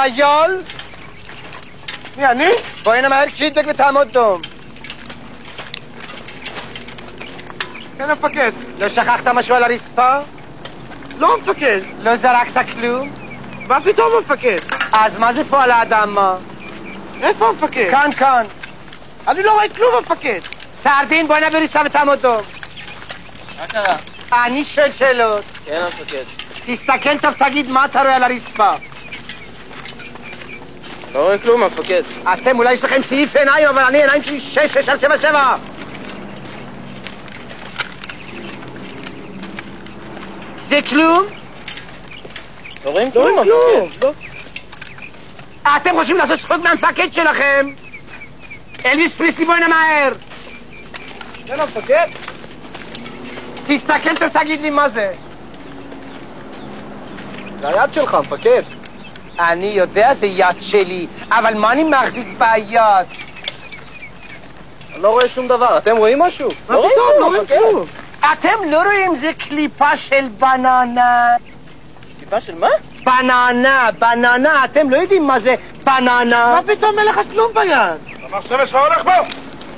חייל? מי, אני? בוא הנה מהר כשידבק ותעמוד דום. כן, המפקד. לא שכחת משהו על הרצפה? לא, המפקד. לא זרקת כלום? מה פתאום, המפקד? אז מה זה פה על האדמה? איפה המפקד? כאן. אני לא רואה כלום, המפקד. סרדין, בוא הנה בריסה ותעמוד דום. מה קרה? אני שואל שאלות. כן, המפקד. תסתכל טוב, תגיד מה אתה רואה על הרצפה. לא רואה כלום, המפקד. אתם אולי יש לכם סעיף עיניים, אבל אני עיניים שלי 6 על 7. זה כלום? לא רואים כלום, המפקד. לא. אתם חושבים לעשות צחוק מהמפקד שלכם? אלוויס פריסלי, בוא הנה מהר. כן, המפקד. תסתכל טוב, תגיד לי מה זה. זה היד שלך, המפקד. אני יודע, זה יד שלי, אבל מה אני מחזיק ביד? אני לא רואה שום דבר. אתם רואים משהו? מה פתאום? לא רואים כלום. אתם לא רואים זה קליפה של בננה? טיפה של מה? בננה, אתם לא יודעים מה זה בננה? מה פתאום אין לך כלום ביד? אמר שמש מה הולך בו?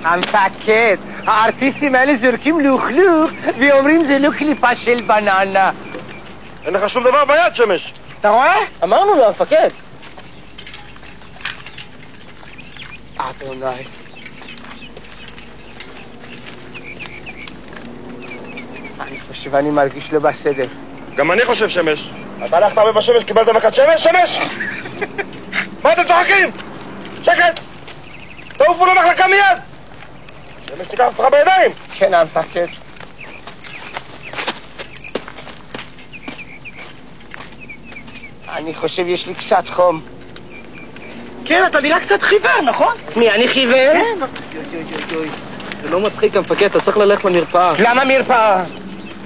המפקד, הארטיסטים האלה זורקים לוכלוך ואומרים זה לא קליפה של בננה. אין לך שום דבר ביד, שמש. אתה רואה? אמרנו לו, המפקד. אדוני. אני חושב, אני מרגיש לא בסדר. גם אני חושב שמש. אתה הלכת הרבה בשמש, קיבלת מכת שמש? שמש! מה אתם צוחקים? שקט! תעופו למחלקה מיד! שמש תיקח אותך בידיים! כן, המפקד. אני חושב יש לי קצת חום. כן, אתה נראה קצת חיוור, נכון? מי, אני חיוור? כן. זה לא מצחיק, המפקד. אתה צריך ללכת למרפאה. למה מרפאה?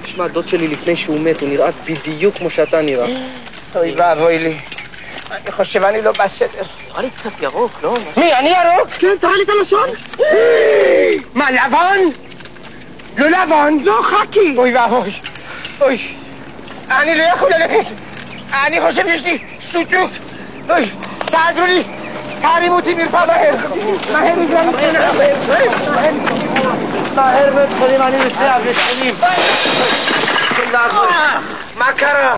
תשמע, דוד שלי לפני שהוא מת, הוא נראה בדיוק כמו שאתה נראה. אוי ואבוי לי. אני חושב אני לא בסדר. נראה לי קצת ירוק, לא? מי, אני ירוק? כן, תראה לי את הלשון. מה, לבן? לא לבן. לא, חכי. אוי ואבוי. אוי. אני לא יכול ללכת. אני חושב יש לי שוטוק. אוי, תעזרו לי. תרימו אותי מרפאה מהר. מהר מגרם. מהר בית חולים, אני נוסע בית חולים. מה קרה?